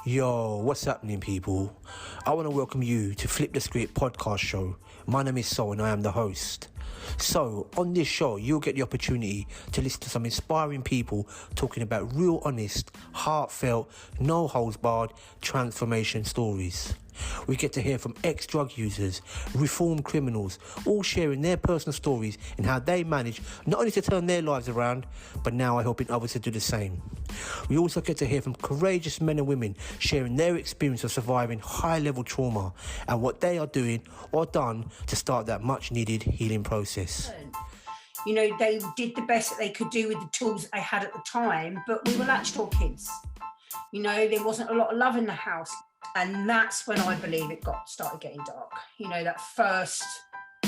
Yo, what's happening, people? I want to welcome you to Flip the Script podcast show. My name is Sol and I am the host. So, on this show, you'll get the opportunity to listen to some inspiring people talking about real, honest, heartfelt, no holds barred transformation stories. We get to hear from ex-drug users, reformed criminals, all sharing their personal stories and how they manage not only to turn their lives around, but now are helping others to do the same. We also get to hear from courageous men and women sharing their experience of surviving high-level trauma and what they are doing or done to start that much-needed healing process. You know, they did the best that they could do with the tools that they had at the time, but we were latchkey kids. You know, there wasn't a lot of love in the house. And that's when I believe it started getting dark. You know, that first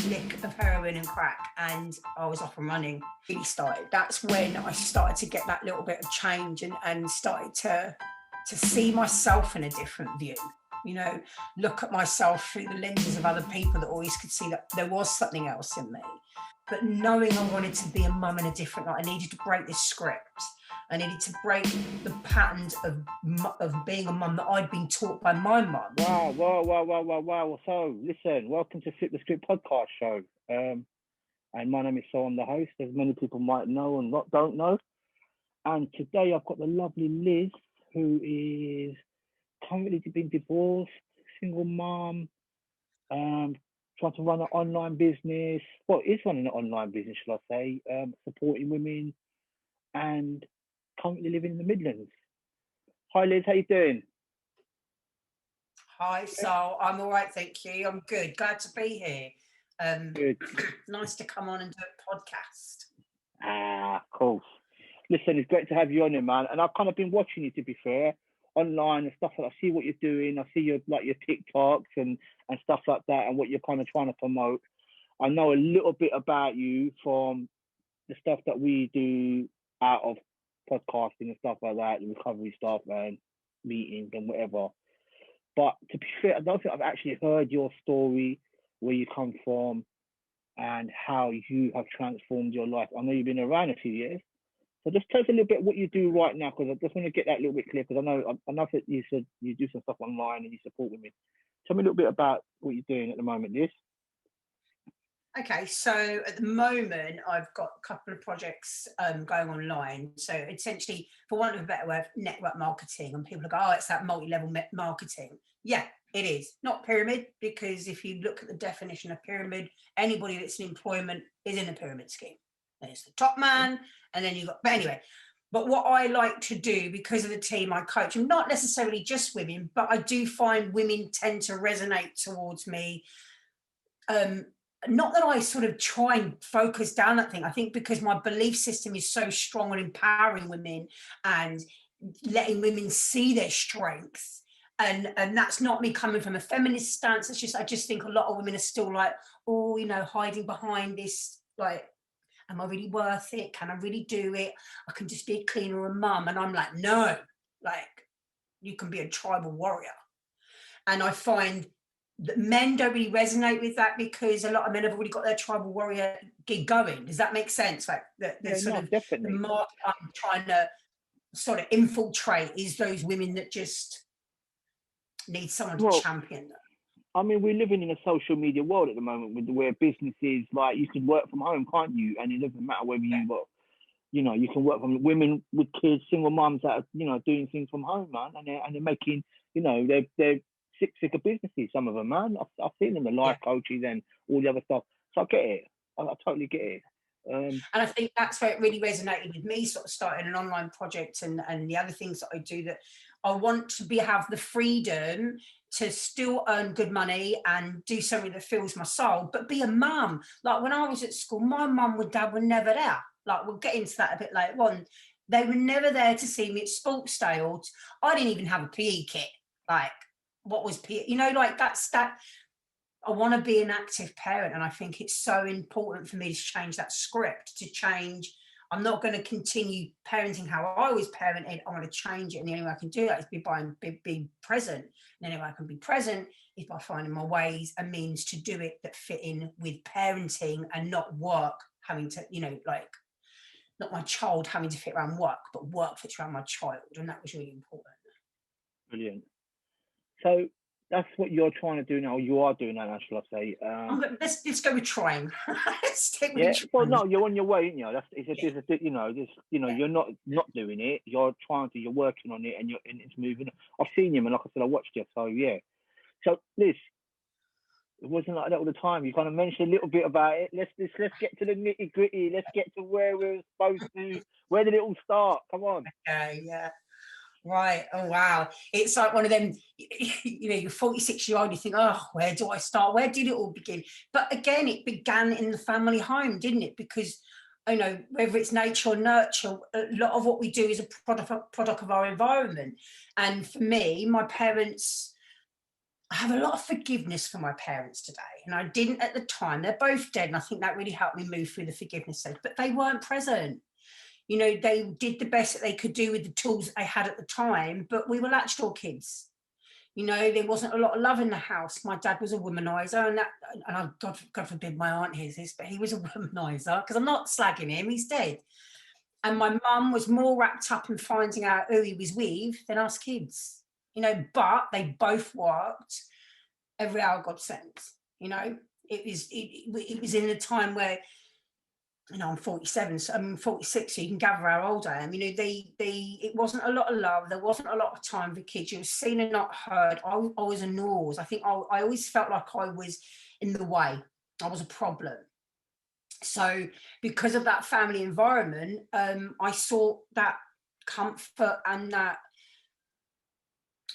lick of heroin and crack, and I was off and running, really started. That's when I started to get that little bit of change and started to see myself in a different view. You know, look at myself through the lenses of other people that always could see that there was something else in me. But knowing I wanted to be a mum in a different light, I needed to break this script. I needed to break the patterns of being a mum that I'd been taught by my mum. Wow. So, listen, welcome to Flip the Script podcast show. And my name is Sol, I'm the host, as many people might know and don't know. And today I've got the lovely Liz, who is currently been divorced, single mum, trying to run an online business. Well, is running an online business, should I say, supporting women, and currently living in the Midlands. Hi Liz, how you doing? Hi, Sol. I'm all right, thank you. I'm good. Glad to be here. Good. Nice to come on and do a podcast. Cool. Listen, it's great to have you on here, man. And I've kind of been watching you, to be fair, online and stuff like that. I see what you're doing. I see your TikToks and stuff like that, and what you're kind of trying to promote. I know a little bit about you from the stuff that we do out of podcasting and stuff like that, the recovery stuff and meetings and whatever. But to be fair, I don't think I've actually heard your story, where you come from and how you have transformed your life. I know you've been around a few years. So just tell us a little bit what you do right now, because I just want to get that a little bit clear, because I know that you said you do some stuff online and you support women. Tell me a little bit about what you're doing at the moment, Liz. Okay, so at the moment, I've got a couple of projects going online. So essentially, for want of a better word, network marketing. And people go, oh, it's that multi-level marketing. Yeah, it is. Not pyramid, because if you look at the definition of pyramid, anybody that's in employment is in a pyramid scheme. There's the top man, and then you've got, but anyway. But what I like to do, because of the team I coach, and not necessarily just women, but I do find women tend to resonate towards me. Not that I sort of try and focus down that thing. I think because my belief system is so strong on empowering women and letting women see their strengths. And that's not me coming from a feminist stance. It's just, I just think a lot of women are still like, oh, you know, hiding behind this, like, am I really worth it? Can I really do it? I can just be a cleaner or a mum. And I'm like, no, like, you can be a tribal warrior. And I find that men don't really resonate with that, because a lot of men have already got their tribal warrior gig going. Does that make sense? Like the market I'm trying to sort of infiltrate is those women that just need someone to champion them. I mean, we're living in a social media world at the moment, where businesses, like, you can work from home, can't you? And it doesn't matter whether you you can work from women with kids, single mums that are, doing things from home, man, and they're making, they're six-figure businesses, some of them, man. I've seen them, the life coaches and all the other stuff. So I get it. I totally get it. And I think that's where it really resonated with me, sort of starting an online project and the other things that I do, that I want to have the freedom to still earn good money and do something that fills my soul, but be a mum. Like when I was at school, my mum and dad were never there. Like, we'll get into that a bit later on. They were never there to see me at sports day, or I didn't even have a PE kit. Like, what was PE? Like that's that. I want to be an active parent, and I think it's so important for me to change that script, to change. I'm not going to continue parenting how I was parented. I want to change it, and the only way I can do that is be present. And the only way I can be present is by finding my ways and means to do it that fit in with parenting, and not work having to, like, not my child having to fit around work, but work fits around my child, and that was really important. Brilliant. So that's what you're trying to do now. You are doing that now, shall I say? Let's go with trying. Let's stick with Yeah. Well, trying. no, you're on your way, you know. Yeah. You're not doing it. You're trying to. You're working on it, and it's moving. I've seen you, and like I said, I watched you. So yeah. So Liz, it wasn't like that all the time. You kind of mentioned a little bit about it. Let's get to the nitty gritty. Let's get to where we're supposed to. Where did it all start? Come on. Yeah. Right. Oh, wow. It's like one of them, you're 46-year-old, you think, oh, where do I start? Where did it all begin? But again, it began in the family home, didn't it? Because, whether it's nature or nurture, a lot of what we do is a product of our environment. And for me, my parents, I have a lot of forgiveness for my parents today. And I didn't at the time. They're both dead. And I think that really helped me move through the forgiveness stage. But they weren't present. They did the best that they could do with the tools that they had at the time, but we were latchdoor kids. There wasn't a lot of love in the house. My dad was a womanizer, and God forbid my aunt hears this, but he was a womanizer, because I'm not slagging him, he's dead. And my mum was more wrapped up in finding out who he was with than us kids, but they both worked every hour God sent. It was in a time where, I'm 47, so I'm 46, so you can gather how old I am. It wasn't a lot of love. There wasn't a lot of time for kids. You were seen and not heard. I was a nose. I think I always felt like I was in the way. I was a problem. So because of that family environment, I sought that comfort and that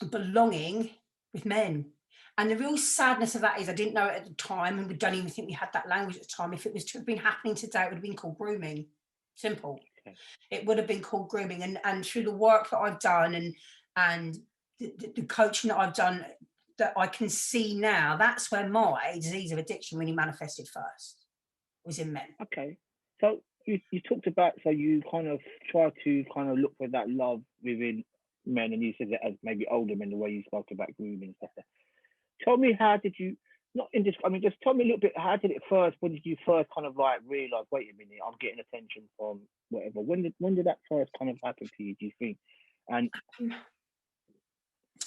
belonging with men. And the real sadness of that is I didn't know it at the time, and we don't even think we had that language at the time. If it was to have been happening today, it would have been called grooming. Simple. Okay. It would have been called grooming. And through the work that I've done and the coaching that I've done, that I can see now, that's where my disease of addiction really manifested first, was in men. Okay. So you talked about, so you kind of try to kind of look for that love within men, and you said that as maybe older men, the way you spoke about grooming and stuff. Tell me, how did you, not in this, I mean, just tell me a little bit, how did it first, when did you first kind of like realize, wait a minute, I'm getting attention from whatever? When did that first kind of happen to you, do you think? And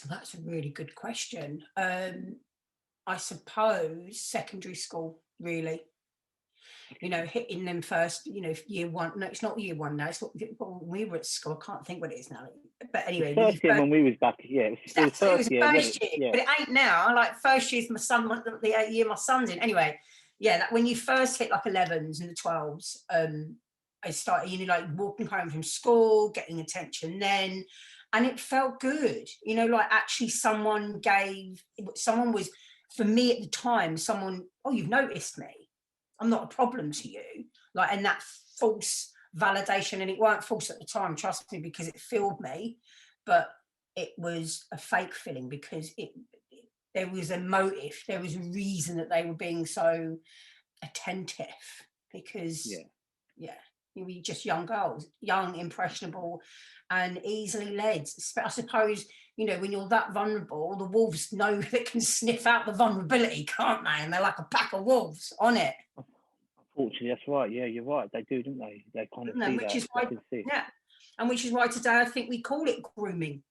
that's a really good question. I suppose secondary school, really. Hitting them first, year one. No, it's not year one now. It's what we were at school. I can't think what it is now. But anyway, first year when we was back, yeah, it was first year, yeah. But it ain't now. Like first year's my son, the year my son's in. Anyway, yeah, that when you first hit like 11s and the 12s, I started, like walking home from school, getting attention then, and it felt good. Like actually someone was, for me at the time, someone, oh, you've noticed me. I'm not a problem to you, like, and that false validation, and it weren't false at the time, trust me, because it filled me, but it was a fake feeling, because there was a motive, there was a reason that they were being so attentive, because you were just young girls, young, impressionable, and easily led. I suppose, when you're that vulnerable, the wolves know that can sniff out the vulnerability, can't they? And they're like a pack of wolves on it. Unfortunately, that's right. Yeah, you're right. They do, don't they? They kind of see which that. Is why, yeah, and which is why today I think we call it grooming,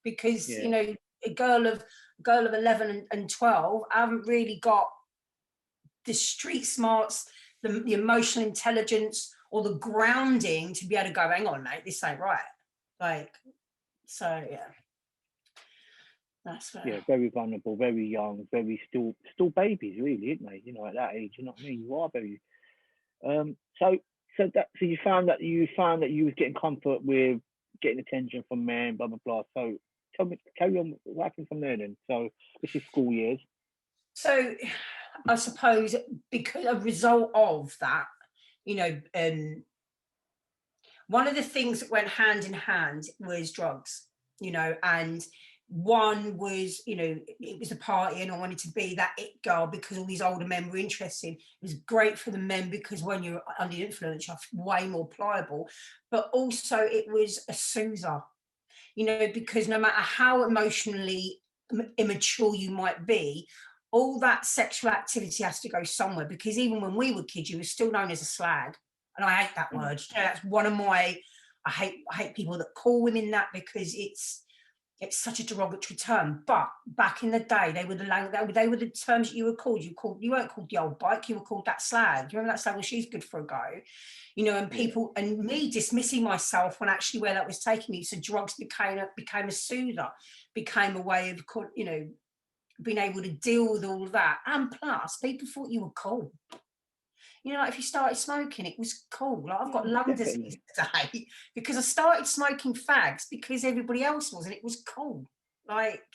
because a girl of 11 and 12 haven't really got the street smarts, the emotional intelligence, or the grounding to be able to go, hang on, mate, this ain't right. Like, so yeah. That's fair. Yeah, very vulnerable, very young, very still babies, really, isn't they? At that age, you know what I mean? You are very. So you found that you was getting comfort with getting attention from men, blah blah blah. So carry on. What happened from there then? So this is school years. So I suppose because a result of that, one of the things that went hand in hand was drugs, and one was, it was a party and I wanted to be that it girl because all these older men were interested. It was great for the men because when you're under the influence, you're way more pliable, but also it was a soother, because no matter how emotionally immature you might be, all that sexual activity has to go somewhere, because even when we were kids, you were still known as a slag. And I hate that word. That's one of my, I hate people that call women that, because it's such a derogatory term, but back in the day, they were they were the terms that you were called. You weren't called the old bike. You were called that slag. Do you remember that slag? Well, she's good for a go, you know. And people and me dismissing myself when actually where that was taking me. So drugs became a soother, became a way of, you know, being able to deal with all of that. And plus, people thought you were cool. You know, like if you started smoking, it was cool. Like I've got lung disease today because I started smoking fags because everybody else was, and it was cool. Like,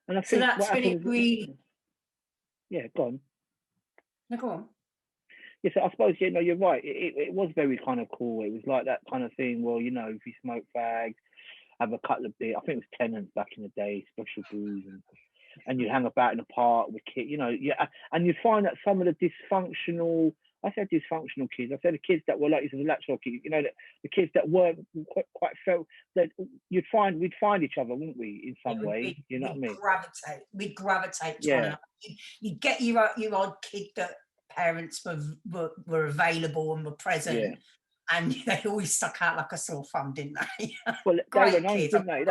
And I so think that's what when it happens, really. yeah, go on. No, go on. Yeah, so I suppose, you know, you're right. It was very kind of cool. It was like that kind of thing. Well, you know, if you smoke fags, have a couple of beer. I think it was Tennant back in the day, special booze, and you hang about in the park with kids, you know, yeah, and you find that some of the dysfunctional, I said dysfunctional kids, I said the kids that were like, you said, the latchkey kids, you know, the kids that weren't quite felt that we'd find each other, wouldn't we, in some way, you know what I mean? We'd gravitate to one Yeah. another. You'd get your odd kid that parents were available and were present. Yeah. And they always stuck out like a sore thumb, didn't they? Well, they Great went home, kids. didn't they?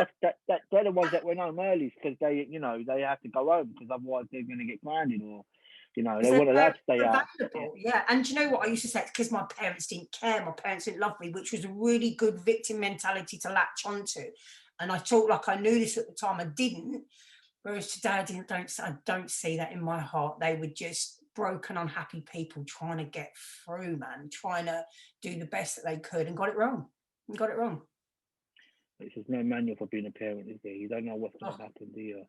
They're the ones that went home early because they, you know, they have to go home because otherwise they're going to get grounded, or, you know, they weren't allowed to stay out. Yeah, and do you know what I used to say? Because my parents didn't care, my parents didn't love me, which was a really good victim mentality to latch onto. And I thought like I knew this at the time, I didn't. Whereas today I don't see that in my heart. They were just broken, unhappy people trying to get through, man, trying to do the best that they could, and got it wrong. There's no manual for being a parent, is there? You don't know what's going to happen, do you?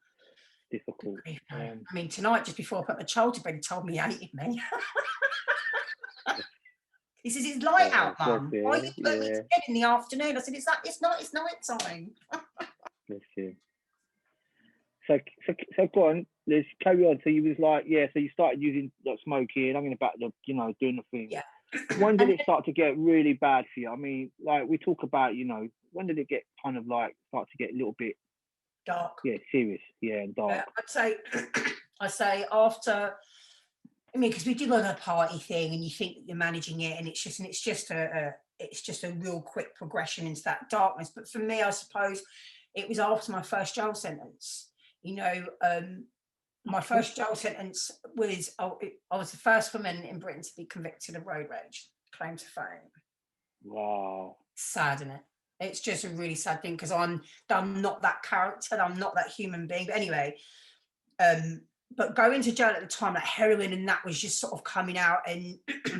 Difficult. I mean, tonight, just before I put my child to bed, he told me he hated me. He says, it's light out, Mum. Why are you putting me to bed in the afternoon? I said, it's night time. Bless you. So go on, let's carry on. So you was like, yeah, so you started using like smoking, I'm going to back the, you know, doing the thing. Yeah. When did it start to get really bad for you? I mean, like we talk about, you know, when did it get kind of like start to get a little bit dark? Yeah, serious. Yeah, and dark. Yeah, I'd say after, I mean, because we do like a party thing and you think that you're managing it, and it's just a real quick progression into that darkness. But for me, I suppose it was after my first jail sentence. You know, my first jail sentence was, I was the first woman in Britain to be convicted of road rage, claim to fame. Wow. Sad, isn't it? It's just a really sad thing because I'm not that character, I'm not that human being. But anyway, but going to jail at the time, like heroin and that was just sort of coming out. And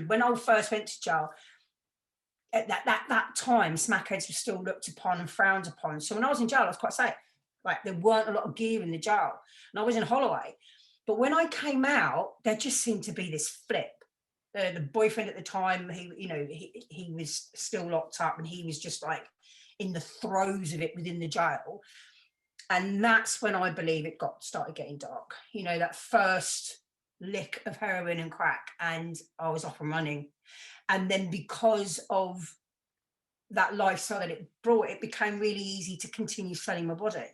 when I first went to jail, at that time, smackheads were still looked upon and frowned upon. So when I was in jail, I was quite safe. Like there weren't a lot of gear in the jail, and I was in Holloway. But when I came out, there just seemed to be this flip. The boyfriend at the time, he was still locked up, and he was just like in the throes of it within the jail. And that's when I believe it started getting dark. You know, that first lick of heroin and crack, and I was off and running. And then because of that lifestyle that it brought, it became really easy to continue selling my body.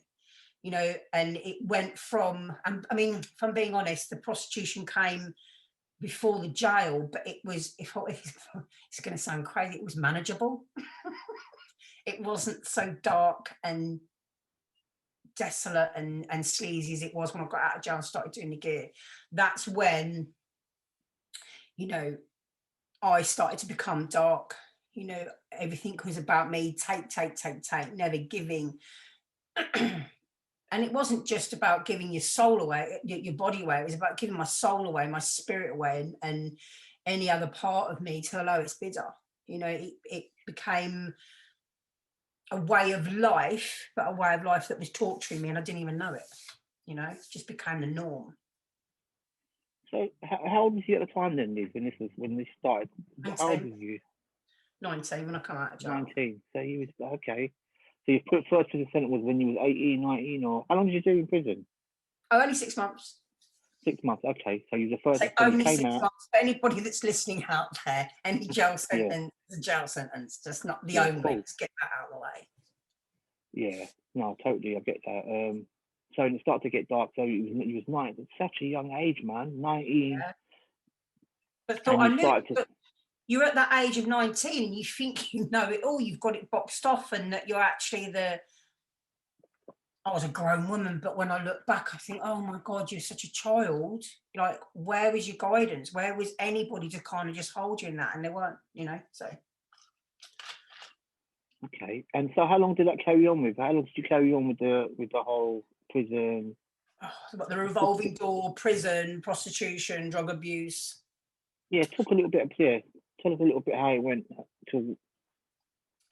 You know, and it went from, I mean, if I'm being honest, the prostitution came before the jail, but it was, if it's going to sound crazy, it was manageable. It wasn't so dark and desolate and sleazy as it was when I got out of jail and started doing the gear. That's when, you know, I started to become dark. You know, everything was about me, take, never giving. And it wasn't just about giving your soul away, your body away. It was about giving my soul away, my spirit away, and any other part of me to the lowest bidder. You know, it became a way of life, but a way of life that was torturing me, and I didn't even know it. You know, it just became the norm. So how old was you at the time then, Liz, when this started? 19. How old was you? 19 when I come out of jail. 19. So you was, okay. So your first prison sentence was when you was 18, 19, or how long did you do in prison? Oh, only 6 months. 6 months, okay. So you was the first. So only 6 months. For anybody that's listening out there, any jail sentence is a jail sentence, just not the only. Let's get that out of the way. Yeah, no, totally, I get that. So it started to get dark. So you was 9. It's such a young age, man. 19. Yeah. But thought I knew. You're at that age of 19 and you think you know it all, you've got it boxed off, and that you're actually I was a grown woman, but when I look back, I think, oh my God, you're such a child. Like, where was your guidance? Where was anybody to kind of just hold you in that? And they weren't, so. Okay. And so how long did that carry on with? How long did you carry on with the whole prison? What, the revolving door, prison, prostitution, drug abuse. Yeah, talk a little bit. Yeah, tell us a little bit how it went. To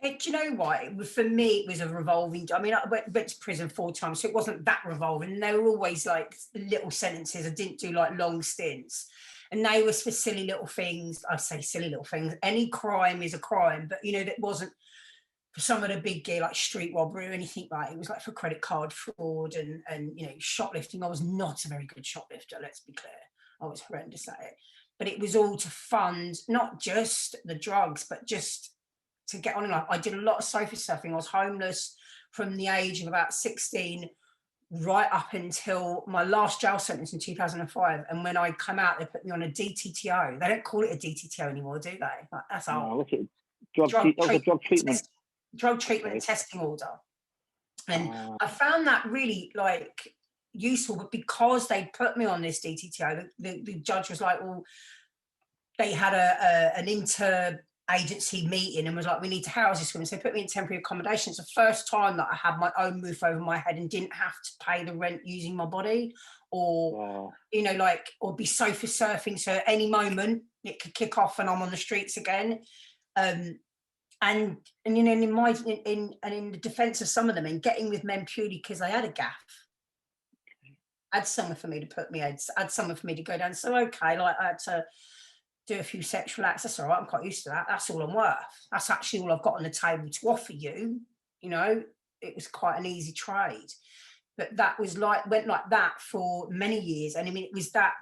Do you know what? For me, it was a revolving. I mean, I went to prison 4 times, so it wasn't that revolving. They were always like little sentences. I didn't do like long stints, and they was for silly little things. I say silly little things. Any crime is a crime, but that wasn't for some of the big gear like street robbery or anything like. It was like for credit card fraud and shoplifting. I was not a very good shoplifter. Let's be clear. I was horrendous at it, but it was all to fund not just the drugs, but just to get on in life. I did a lot of sofa surfing. I was homeless from the age of about 16 right up until my last jail sentence in 2005. And when I come out, they put me on a DTTO. They don't call it a DTTO anymore, do they? Like, that's old. what's it? Drug treatment. Drug treatment and testing order. And I found that really like useful, but because they put me on this DTTO, the judge was like, well, they had an inter-agency meeting and was like, we need to house this woman. So they put me in temporary accommodation. It's the first time that I had my own roof over my head and didn't have to pay the rent using my body or, or be sofa surfing. So at any moment it could kick off and I'm on the streets again. And in the defense of some of them and getting with men purely because they had a gaff. Had somewhere for me to put me, had somewhere for me to go down. So, okay, like I had to do a few sexual acts. That's all right. I'm quite used to that. That's all I'm worth. That's actually all I've got on the table to offer you. It was quite an easy trade. But that was went like that for many years. And I mean, it was that,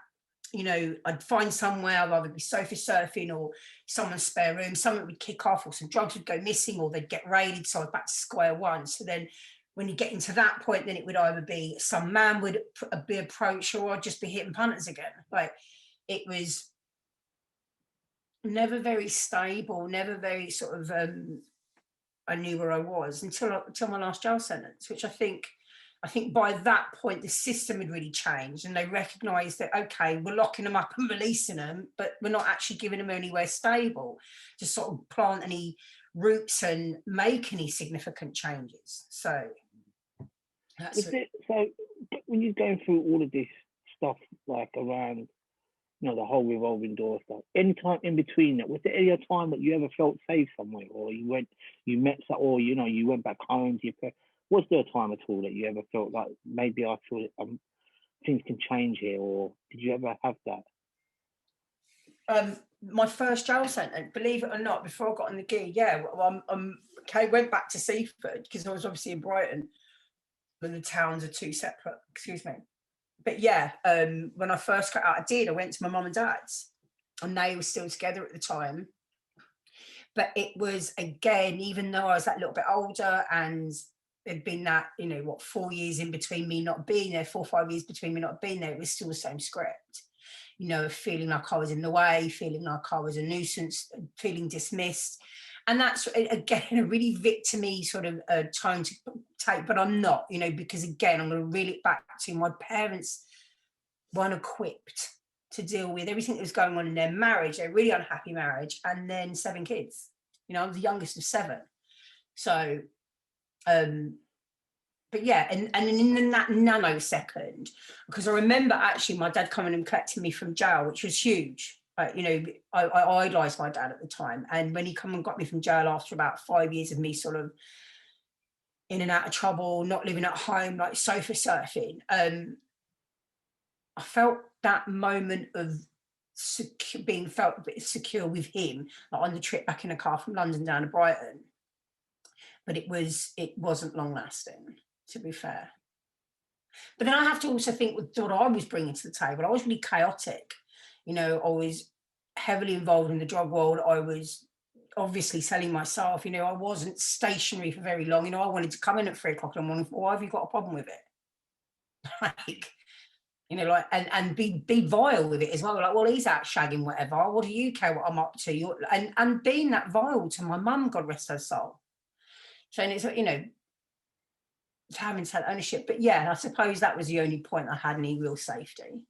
I'd find somewhere, I'd either be sofa surfing or someone's spare room, something would kick off or some drugs would go missing or they'd get raided. So I was back to square one. So then when you get into that point, then it would either be some man would be approached or I'd just be hitting punters again. Like it was never very stable, never very sort of, I knew where I was until my last jail sentence, which I think by that point, the system had really changed and they recognised that, okay, we're locking them up and releasing them, but we're not actually giving them anywhere stable to sort of plant any roots and make any significant changes. So that's it. So when you're going through all of this stuff, like around, the whole revolving door stuff, any time in between that, was there any time that you ever felt safe somewhere or you met some, or, you went back home to your parents? Was there a time at all that you ever felt like maybe I feel things can change here, or did you ever have that? My first jail sentence, believe it or not, before I got on the gig, I went back to Seaford because I was obviously in Brighton, and the towns are two separate. Excuse me, but when I first got out, I went to my mum and dad's, and they were still together at the time. But it was again, even though I was that little bit older and there'd been that, 4 years in between me not being there, 4 or 5 years between me not being there, it was still the same script, feeling like I was in the way, feeling like I was a nuisance, feeling dismissed. And that's, again, a really victim-y sort of tone to take, but I'm not, because again, I'm going to reel it back to my parents weren't equipped to deal with everything that was going on in their marriage, their really unhappy marriage, and then 7 kids. I was the youngest of 7. So, but yeah, and in that nanosecond, because I remember actually my dad coming and collecting me from jail, which was huge. I idolised my dad at the time, and when he come and got me from jail after about 5 years of me sort of in and out of trouble, not living at home, like sofa surfing, I felt that moment of being felt a bit secure with him, like on the trip back in a car from London down to Brighton. But it wasn't long lasting, to be fair. But then I have to also think with what I was bringing to the table. I was really chaotic. I was heavily involved in the drug world. I was obviously selling myself. I wasn't stationary for very long. I wanted to come in at 3 o'clock in the morning. Why have you got a problem with it? And be vile with it as well. Like, well, he's out shagging, whatever. What do you care what I'm up to? And being that vile to my mum, God rest her soul. So, and it's, having to take ownership. But yeah, I suppose that was the only point I had any real safety,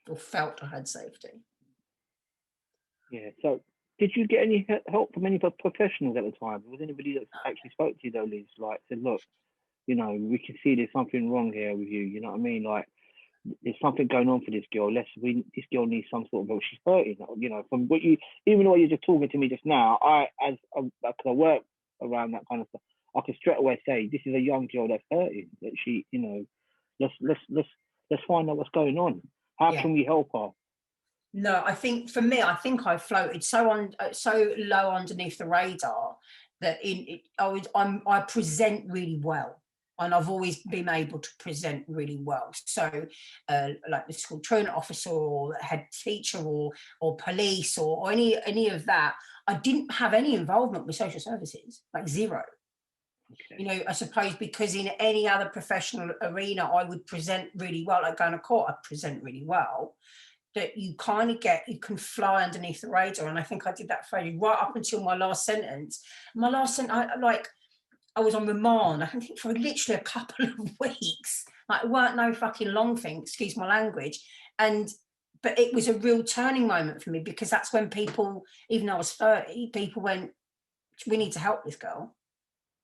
or felt I had safety. Yeah. So, did you get any help from any professionals at the time? Was anybody that actually spoke to you though, Liz? Like, said, look, you know, we can see there's something wrong here with you. You know what I mean? Like, there's something going on for this girl. This girl needs some sort of help. She's hurting. You know, from what you, even though you're just talking to me just now, because I work around that kind of stuff, I can straight away say this is a young girl that's hurting. That she, you know, let's find out what's going on. How can we help her? No, I think for me, I floated so low underneath the radar that I present really well. And I've always been able to present really well. So, like the school truant officer or head teacher or police or any of that, I didn't have any involvement with social services, like zero. Okay. You know, I suppose because in any other professional arena, I would present really well. Like going to court, I present really well. That you kind of you can fly underneath the radar, and I think I did that for you right up until my last sentence. My last sentence, I was on remand, I think for literally a couple of weeks. Like, it weren't no fucking long thing, excuse my language. But it was a real turning moment for me, because that's when people, even though I was 30, people went, we need to help this girl.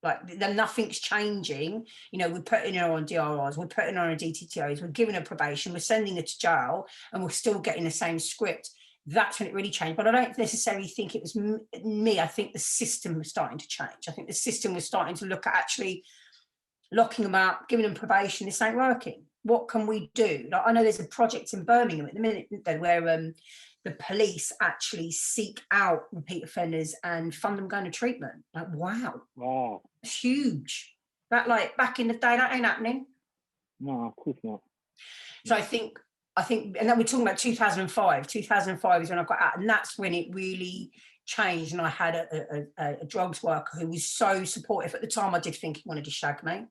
Like, then nothing's changing. You know, we're putting her on DRRs, we're putting her on DTTOs, we're giving her probation, we're sending her to jail, and we're still getting the same script. That's when it really changed. But I don't necessarily think it was me. I think the system was starting to change. I think the system was starting to look at actually locking them up, giving them probation. This ain't working. What can we do? Like, I know there's a project in Birmingham at the minute where the police actually seek out repeat offenders and fund them going to treatment. Like, wow, it's huge. That, like, back in the day, that ain't happening. No, of course not. So I think, and then we're talking about 2005. 2005 is when I got out, and that's when it really changed. And I had a drugs worker who was so supportive. At the time, I did think he wanted to shag me,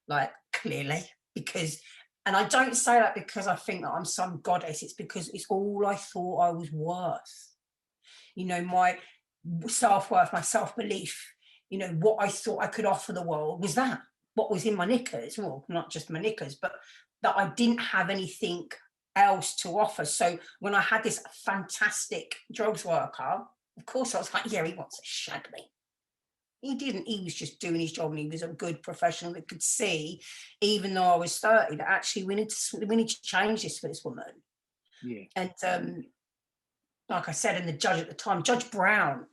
like, clearly, because, and I don't say that because I think that I'm some goddess. It's because it's all I thought I was worth. You know, my self-worth, my self-belief, you know, what I thought I could offer the world was that. What was in my knickers, well, not just my knickers, but that I didn't have anything else to offer. So when I had this fantastic drugs worker, of course I was like, yeah, he wants to shag me. He didn't. He was just doing his job, and he was a good professional that could see, even though I was 30, that actually we need to change this for this woman. Yeah. And like I said, and the judge at the time, Judge Brown,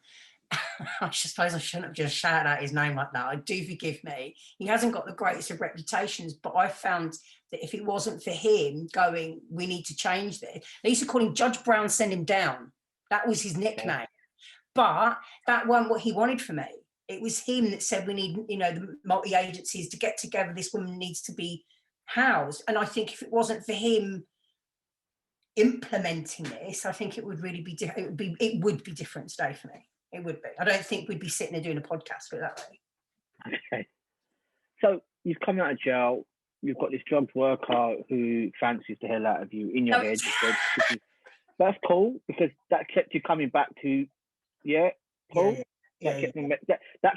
I suppose I shouldn't have just shouted out his name like that. I do, forgive me. He hasn't got the greatest of reputations, but I found that if it wasn't for him going, we need to change this. They used to call him Judge Brown, send him down. That was his nickname. Yeah. But that wasn't what he wanted for me. It was him that said, we need, you know, the multi-agencies to get together. This woman needs to be housed. And I think if it wasn't for him implementing this, I think it would really be, it would be different today for me. It would be. I don't think we'd be sitting there doing a podcast for that way. Okay. So you've come out of jail. You've got this drugs worker who fancies the hell out of you in your head. That's cool, because that kept you coming back to, cool. That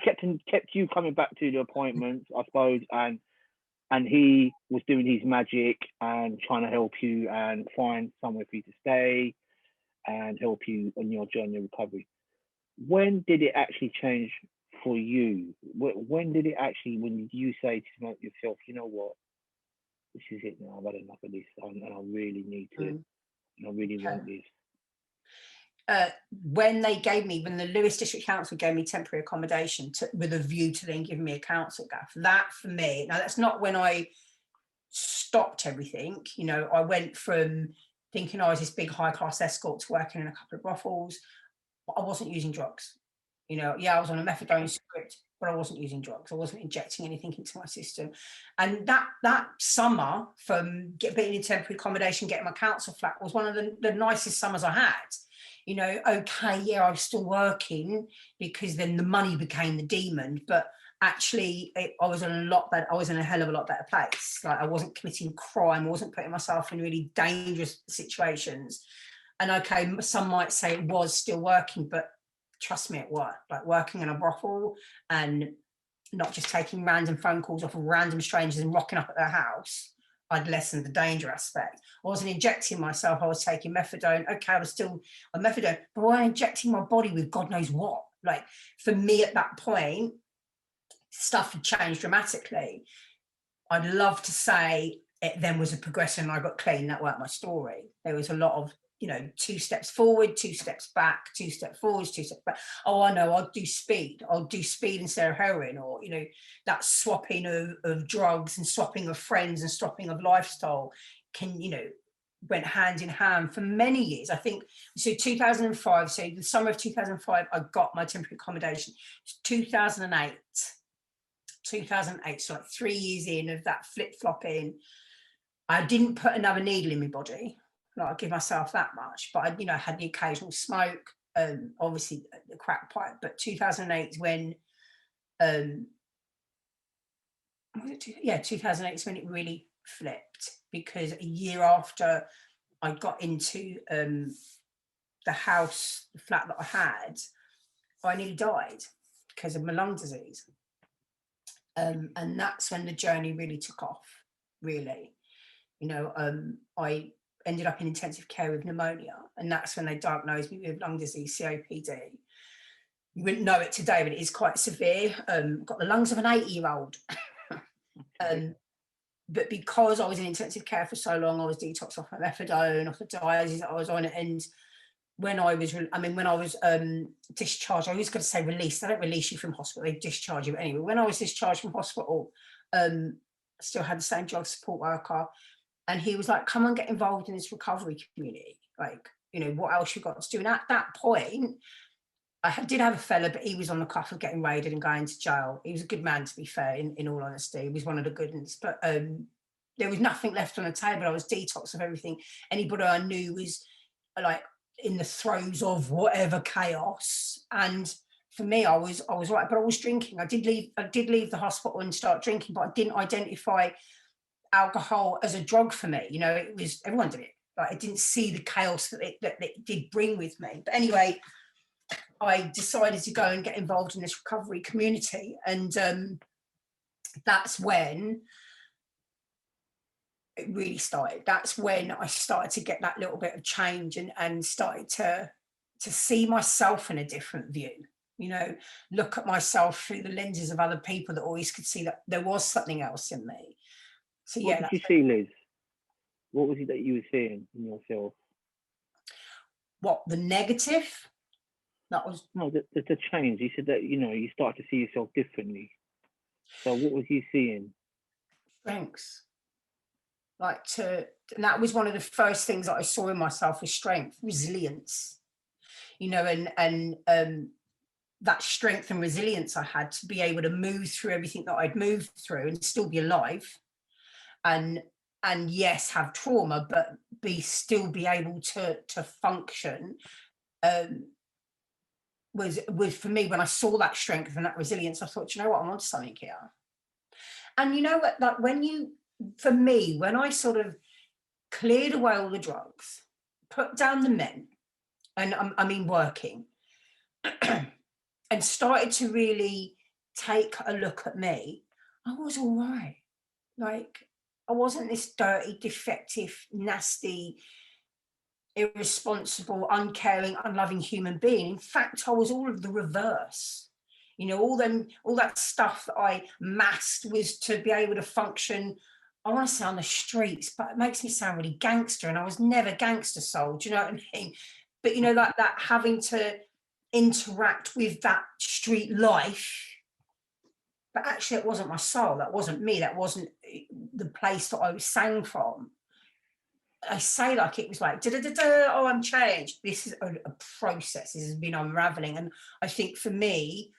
kept you coming back to the appointments, I suppose, and he was doing his magic and trying to help you and find somewhere for you to stay and help you on your journey of recovery. When did it actually change for you? When did it actually, when did you say to yourself, you know what, this is it now, I've had enough of this, and I really need to, and I really want this? When the Lewis District Council gave me temporary accommodation with a view to then giving me a council gaff, that for me, now that's not when I stopped everything. You know, I went from thinking I was this big high class escort to working in a couple of brothels, but I wasn't using drugs. You know, I was on a methadone script, but I wasn't using drugs. I wasn't injecting anything into my system. And that summer from being in temporary accommodation, getting my council flat, was one of the nicest summers I had. You know, okay, I was still working, because then the money became the demon, but actually I was in a hell of a lot better place. Like, I wasn't committing crime, I wasn't putting myself in really dangerous situations. And okay, some might say it was still working, but trust me, it worked. Like, working in a brothel and not just taking random phone calls off of random strangers and rocking up at their house, I'd lessened the danger aspect. I wasn't injecting myself, I was taking methadone. Okay, I was still on methadone, but I was injecting my body with God knows what. Like, for me at that point, stuff had changed dramatically. I'd love to say it then was a progression and I got clean. That weren't my story. There was a lot of, 2 steps forward, 2 steps back, 2 steps forwards, 2 steps back. Oh, I know, I'll do speed instead of heroin, or, that swapping of drugs and swapping of friends and swapping of lifestyle went hand in hand for many years. I think, so 2005, so the summer of 2005, I got my temporary accommodation. 2008, so like 3 years in of that flip-flopping, I didn't put another needle in my body. Like, I give myself that much, but I, had the occasional smoke, obviously the crack pipe. But 2008 is when, 2008 is when it really flipped, because a year after I got into the flat that I had, I nearly died because of my lung disease. And that's when the journey really took off, really. I ended up in intensive care with pneumonia, and that's when they diagnosed me with lung disease, COPD. You wouldn't know it today, but it is quite severe. Got the lungs of an 80-year-old. But because I was in intensive care for so long, I was detoxed off my methadone, off the dialysis that I was on, and when I was discharged, I was going to say released. They don't release you from hospital; they discharge you. But anyway, when I was discharged from hospital, I still had the same drug support worker, and he was like, "Come and get involved in this recovery community. Like, what else you got to do?" And at that point, I did have a fella, but he was on the cuff of getting raided and going to jail. He was a good man, to be fair, in all honesty. He was one of the good ones. But there was nothing left on the table. I was detoxed of everything. Anybody I knew was like in the throes of whatever chaos. And for me, I was right, but I was drinking. I did leave the hospital and start drinking, but I didn't identify alcohol as a drug for me. It was, everyone did it. Like, I didn't see the chaos that it did bring with me. But anyway, I decided to go and get involved in this recovery community, and that's when it really started. That's when I started to get that little bit of change, and started to see myself in a different view. Look at myself through the lenses of other people that always could see that there was something else in me. So what did you see, Liz? What was it that you were seeing in yourself? What, the negative? That was the change. You said that you start to see yourself differently. So what was you seeing? Strengths. And that was one of the first things that I saw in myself, was strength, resilience. And that strength and resilience I had to be able to move through everything that I'd moved through and still be alive, and yes, have trauma, but still be able to function. Was for me, when I saw that strength and that resilience, I thought, I'm onto something here. And you know what, like, for me, when I sort of cleared away all the drugs, put down the men, and working, and started to really take a look at me, I was all right. Like, I wasn't this dirty, defective, nasty, irresponsible, uncaring, unloving human being. In fact, I was all of the reverse. All that stuff that I masked was to be able to function, I want to say, on the streets, but it makes me sound really gangster, and I was never gangster soul, do you know what I mean? But that having to interact with that street life, but actually it wasn't my soul, that wasn't me, that wasn't the place that I was sang from. I say like it was like, oh, I'm changed. This is a process. This has been unraveling. And I think for me,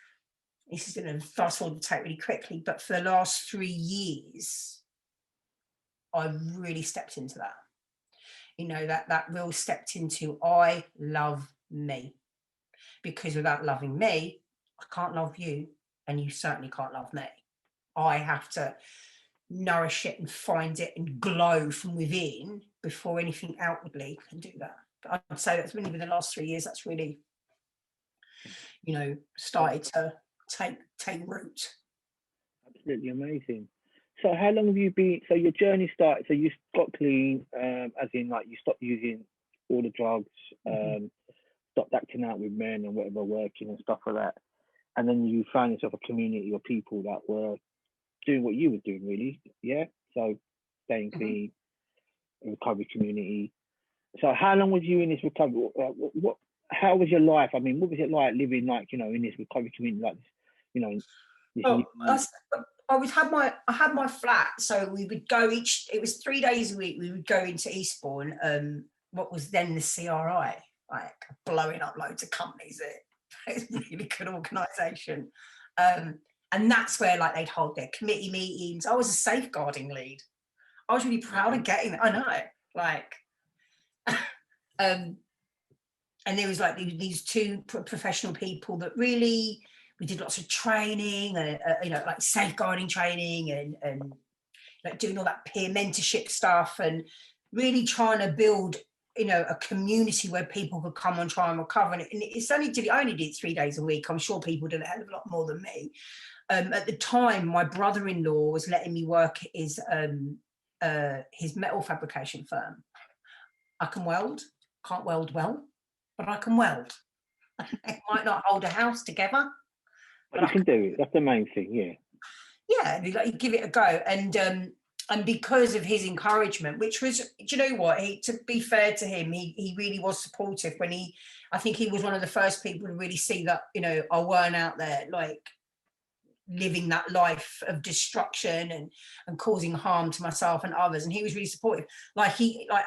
this is going to fast forward to take really quickly, but for the last 3 years, I've really stepped into that. That real stepped into, I love me. Because without loving me, I can't love you, and you certainly can't love me. I have to nourish it and find it and glow from within before anything outwardly can do that. But I'd say that's really, within the last 3 years, that's really, started to take root. absolutely amazing. So how long have you been? So your journey started. So you got clean, as in like you stopped using all the drugs, stopped acting out with men and whatever, working and stuff like that. And then you found yourself a community of people that were doing what you were doing, really. Yeah. So staying clean, a recovery community. So how long was you in this recovery? How was your life? I mean, what was it like living, like, you know, in this recovery community, like this, you know, this Oh, new, I had my flat, so we would go it was 3 days a week, we would go into Eastbourne, what was then the CRI, like blowing up loads of companies. It's a really good organisation. And that's where like they'd hold their committee meetings. I was a safeguarding lead. I was really proud of getting it. I know, like, and there was like these two professional people that really, we did lots of training, you know, like safeguarding training and like doing all that peer mentorship stuff and really trying to build, you know, a community where people could come and try and recover. And I only did 3 days a week. I'm sure people did a hell of a lot more than me. At the time, my brother-in-law was letting me work at his metal fabrication firm. I can weld, can't weld well, but I can weld. I might not hold a house together, but you can do it. That's the main thing, yeah. Yeah, like give it a go. And because of his encouragement, which was, do you know what? To be fair to him, he really was supportive when I think he was one of the first people to really see that, you know, I weren't out there like living that life of destruction and causing harm to myself and others. And he was really supportive. Like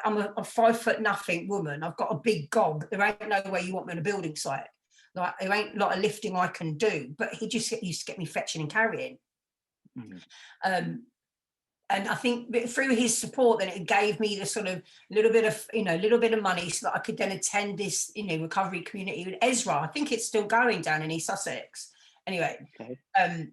I'm a 5'0" woman. I've got a big gob. There ain't no way you want me on a building site. Like there ain't a lot of lifting I can do. But he just used to get me fetching and carrying. And I think through his support, then it gave me the sort of little bit of money so that I could then attend this, you know, recovery community with Ezra. I think it's still going down in East Sussex. Anyway, and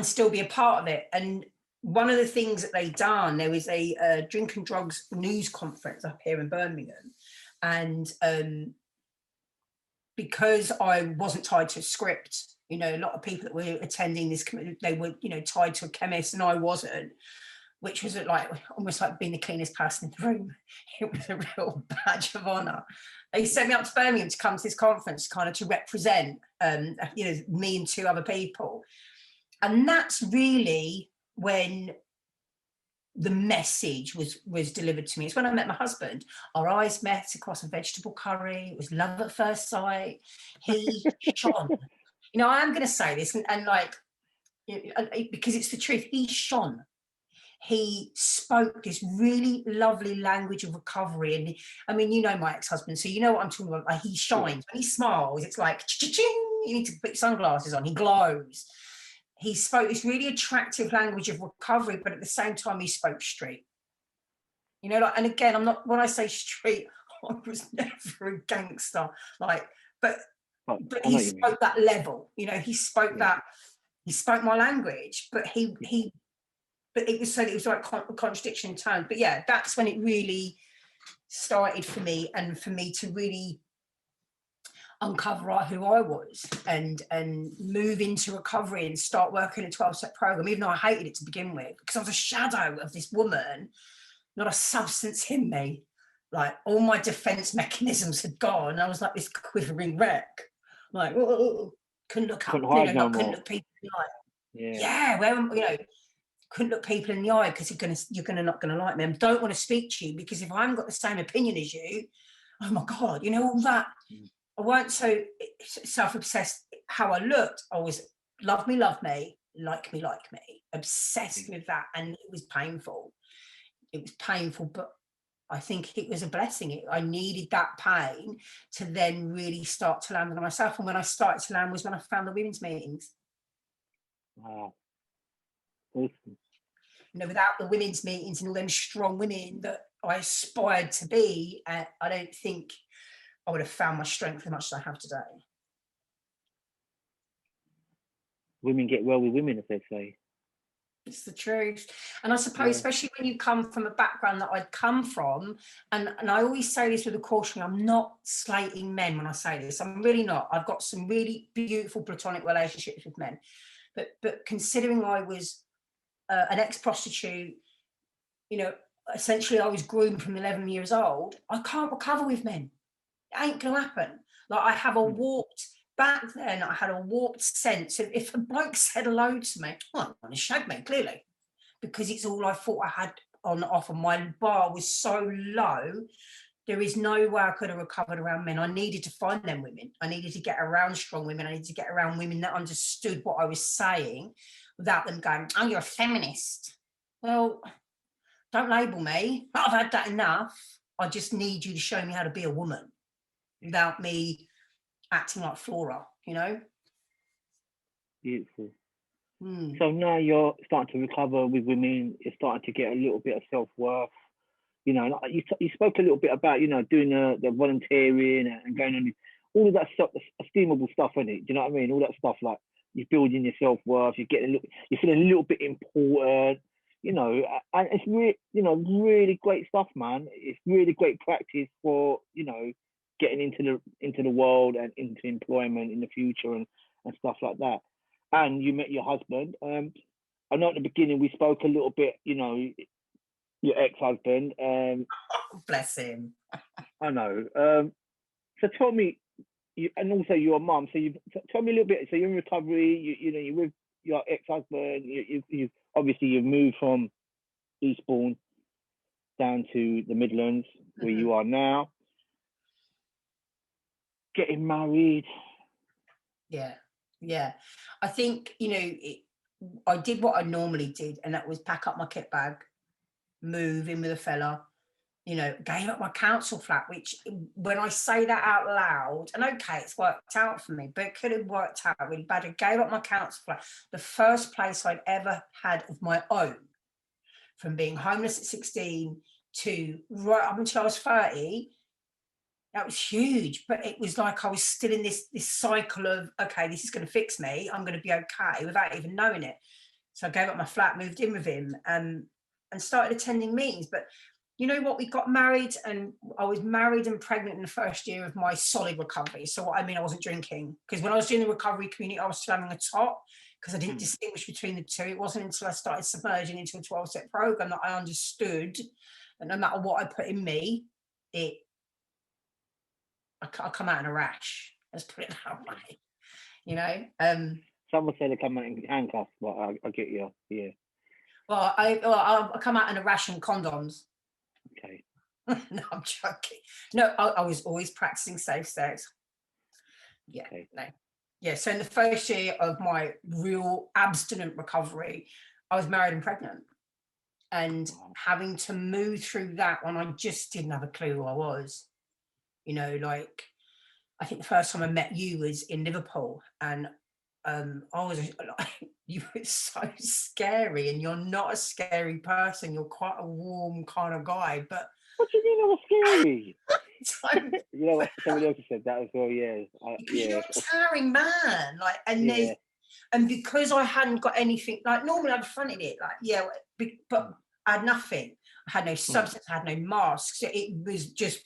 still be a part of it. And one of the things that they done, there was a drink and drugs news conference up here in Birmingham, and because I wasn't tied to a script, you know, a lot of people that were attending this, they were, you know, tied to a chemist, and I wasn't, which was like almost like being the cleanest person in the room. It was a real badge of honour. They sent me up to Birmingham to come to this conference, kind of to represent, you know, me and 2 other people. And that's really when the message was delivered to me. It's when I met my husband. Our eyes met across a vegetable curry. It was love at first sight. He shone. You know, I am going to say this, and like, because it's the truth, he shone. He spoke this really lovely language of recovery. And I mean, you know my ex-husband, so you know what I'm talking about. Like, he shines. When he smiles, it's like, cha-ching, you need to put sunglasses on. He glows. He spoke this really attractive language of recovery, but at the same time, he spoke street. You know, like, and again, when I say street, I was never a gangster, like, but he spoke that level, you know, he spoke my language, but but it was like a contradiction in tone. But yeah, that's when it really started for me, and for me to really uncover who I was and move into recovery and start working a 12-step program, even though I hated it to begin with, because I was a shadow of this woman, not a substance in me. Like, all my defense mechanisms had gone. I was like this quivering wreck. Like, couldn't look up, couldn't look people in the eye. Yeah, where, you know, couldn't look people in the eye because you're not gonna like me, and don't want to speak to you because if I haven't got the same opinion as you, oh my God, you know, all that. I weren't so self-obsessed how I looked. I was love me, like me, obsessed with that. And it was painful. It was painful, but I think it was a blessing. I needed that pain to then really start to land on myself. And when I started to land was when I found the women's meetings. Wow. Awesome. You know, without the women's meetings and all them strong women that I aspired to be, I don't think I would have found my strength as much as I have today. Women get well with women, as they say. It's the truth. And I suppose, especially when you come from a background that I'd come from, and I always say this with a caution, I'm not slating men when I say this. I'm really not. I've got some really beautiful platonic relationships with men. But considering I was an ex-prostitute, you know, essentially I was groomed from 11 years old, I can't recover with men. It ain't gonna happen. Like I have a warped, back then I had a warped sense of if a bloke said hello to me, well, I'm gonna shag me, clearly. Because it's all I thought I had on offer. My bar was so low, there is no way I could have recovered around men. I needed to find them women. I needed to get around strong women. I needed to get around women that understood what I was saying without them going, oh, you're a feminist. Well, don't label me. I've had that enough. I just need you to show me how to be a woman without me acting like Flora, you know? Beautiful. Mm. So now you're starting to recover with women. You're starting to get a little bit of self-worth. You know, you spoke a little bit about, you know, doing the volunteering and going on all of that stuff, esteemable stuff, isn't it? Do you know what I mean? All that stuff, like you're building your self-worth, you're feeling a little bit important, you know, and it's really, you know, really great stuff, man. It's really great practice for, you know, getting into the world and into employment in the future and stuff like that. And you met your husband. I know at the beginning we spoke a little bit, you know, your ex-husband. Bless him. I know. So tell me, and also your mum. So tell me a little bit. So you're in recovery. You know, you're with your ex-husband. You obviously you've moved from Eastbourne down to the Midlands, where you are now. Getting married. Yeah. I think, you know, I did what I normally did, and that was pack up my kit bag, move in with a fella, you know, gave up my council flat, which when I say that out loud, and okay, it's worked out for me, but it could have worked out really bad. I gave up my council flat, the first place I'd ever had of my own, from being homeless at 16 to right up until I was 30. That was huge, but it was like I was still in this cycle of, okay, this is going to fix me, I'm going to be okay, without even knowing it. So I gave up my flat, moved in with him, and started attending meetings. But you know what? We got married, and I was married and pregnant in the first year of my solid recovery. So what I mean, I wasn't drinking, because when I was doing the recovery community, I was still having a top, because I didn't distinguish between the two. It wasn't until I started submerging into a 12-step program that I understood that no matter what I put in me, I come out in a rash. Let's put it that way. You know. Some would say they come out in handcuffs, but I get you. Yeah. Well, I come out in a rash and condoms. Okay. No, I'm joking. No, I was always practicing safe sex. Yeah. Okay. No. Yeah. So in the first year of my real abstinent recovery, I was married and pregnant, and having to move through that when I just didn't have a clue who I was. You know, like, I think the first time I met you was in Liverpool, and I was like, you were so scary, and you're not a scary person. You're quite a warm kind of guy. But what do you mean I was scary? You know what? Somebody else said that as well. Yeah, because you're a towering man. Like, and because I hadn't got anything, like normally I'd fronted it, like but I had nothing. I had no substance. I had no masks. So it was just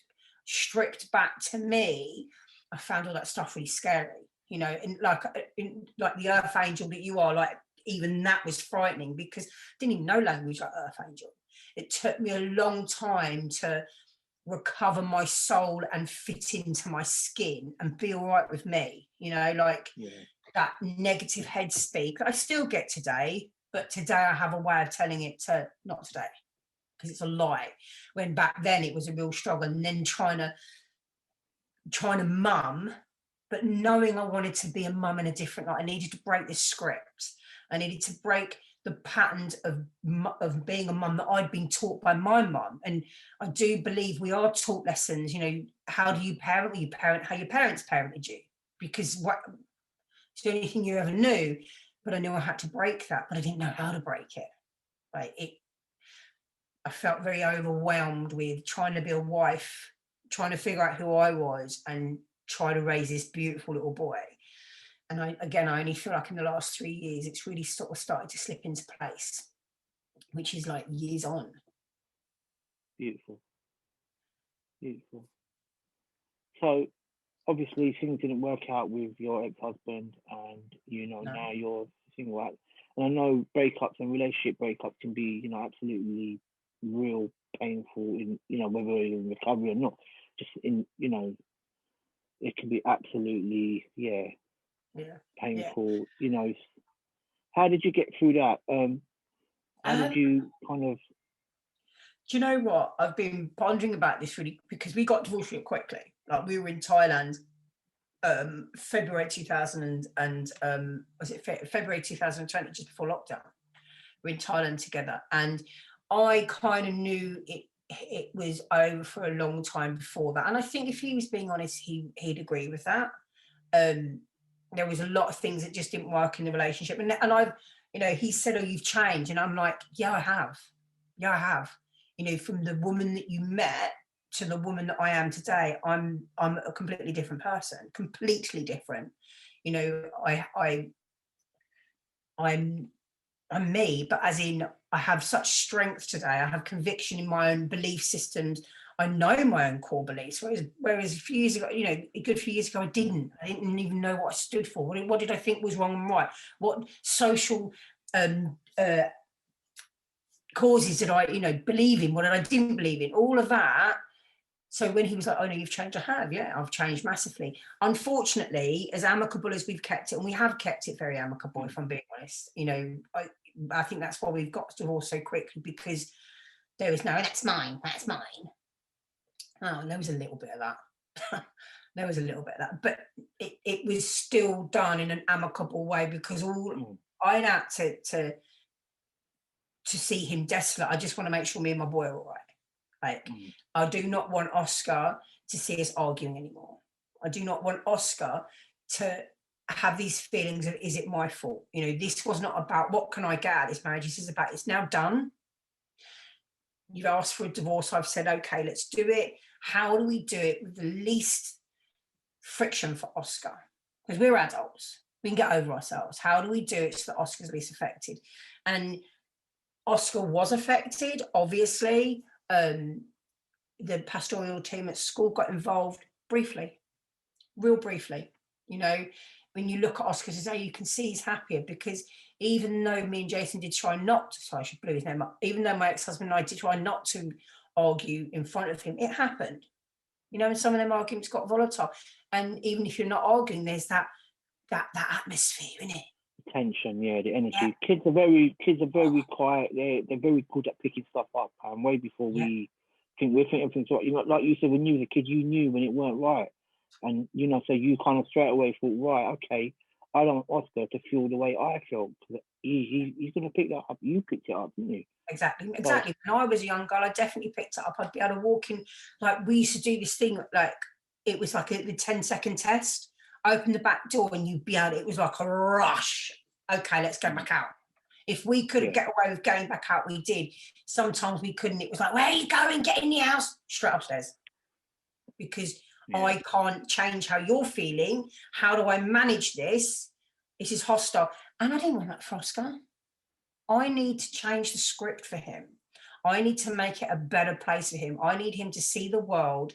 stripped back to me. I found all that stuff really scary, you know, and like the Earth Angel that you are, like even that was frightening, because I didn't even know language like Earth Angel. It took me a long time to recover my soul and fit into my skin and be all right with me, you know, like that negative head speak I still get today, but today I have a way of telling it to not today, because it's a lie, when back then it was a real struggle. And then trying to mum, but knowing I wanted to be a mum in a different light. I needed to break this script. I needed to break the patterns of being a mum that I'd been taught by my mum. And I do believe we are taught lessons, you know, how do you parent? Well, you parent how your parents parented you, because it's the only thing you ever knew. But I knew I had to break that, but I didn't know how to break it. Like I felt very overwhelmed with trying to be a wife, trying to figure out who I was, and try to raise this beautiful little boy. And I only feel like in the last 3 years, it's really sort of started to slip into place, which is like years on. Beautiful. So obviously things didn't work out with your ex-husband, and you know, now you're single out. And I know breakups and relationship breakups can be, you know, absolutely real painful in, you know, whether you're in recovery or not. Just in, you know, it can be absolutely, Yeah. painful. You know, how did you get through that? How did you kind of? Do you know what? I've been pondering about this really, because we got divorced real quickly. Like, we were in Thailand, February 2000 and was it February 2020, just before lockdown. We're in Thailand together, and I kind of knew it was over for a long time before that. And I think if he was being honest, he'd agree with that. There was a lot of things that just didn't work in the relationship, and I've, you know, he said, "Oh, you've changed," and I'm like, "Yeah, I have. Yeah, I have." You know, from the woman that you met to the woman that I am today, I'm a completely different person, completely different. You know, I'm me, but as in, I have such strength today. I have conviction in my own belief systems. I know my own core beliefs. Whereas a few years ago, you know, a good few years ago, I didn't even know what I stood for. What did I think was wrong and right? What social causes did I, you know, believe in? What did I didn't believe in? All of that. So when he was like, "Oh no, you've changed," I have. Yeah, I've changed massively. Unfortunately, as amicable as we've kept it, and we have kept it very amicable, if I'm being honest, you know, I think that's why we've got divorced so quickly, because there was no, "That's mine, that's mine." Oh, and there was a little bit of that. There was a little bit of that, but it was still done in an amicable way, because all I had to see him desolate. I just want to make sure me and my boy are all right. Like, I do not want Oscar to see us arguing anymore. I do not want Oscar to have these feelings of, is it my fault? You know, this was not about what can I get out of this marriage. This is about, it's now done. You've asked for a divorce. I've said, okay, let's do it. How do we do it with the least friction for Oscar? Because we're adults. We can get over ourselves. How do we do it so that Oscar's least affected? And Oscar was affected, obviously. The pastoral team at school got involved briefly, real briefly. You know, when you look at Oscar today, you can see he's happier, because even though me and Jason did try not to, sorry, I should blow his name up, even though my ex-husband and I did try not to argue in front of him, it happened. You know, and some of them arguments got volatile. And even if you're not arguing, there's that atmosphere, isn't it? Tension, yeah, the energy. Yeah. Kids are very quiet. They're very good at picking stuff up, and way before we think everything's right. You know, like you said, when you was a kid, you knew when it weren't right, and you know, so you kind of straight away thought, right, okay, I don't want Oscar to feel the way I feel. He's going to pick that up. You picked it up, didn't you? Exactly. When I was a young girl, I definitely picked it up. I'd be able to walk in, like, we used to do this thing, like, it was like the 10-second test. Open the back door and you'd be able, it was like a rush. Okay, let's go back out. If we couldn't get away with going back out, we did. Sometimes we couldn't. It was like, where are you going? Get in the house. Straight upstairs. Because I can't change how you're feeling. How do I manage this? This is hostile. And I didn't want that for Oscar. I need to change the script for him. I need to make it a better place for him. I need him to see the world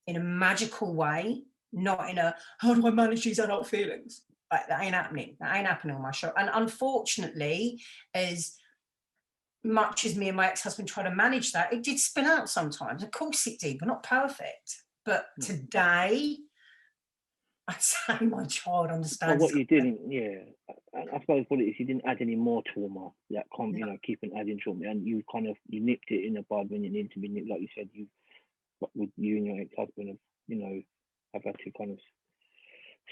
in a magical way, not in a, how do I manage these adult feelings? Like, that ain't happening. That ain't happening on my show. And unfortunately, as much as me and my ex-husband try to manage that, it did spin out sometimes. Of course it did, but not perfect. But today, I'd say my child understands. Well, what you didn't, I suppose what it is, you didn't add any more trauma, you know, keeping adding trauma, and you kind of, you nipped it in the bud when it needed to be nipped. Like you said, with you and your ex-husband have, you know, have had to kind of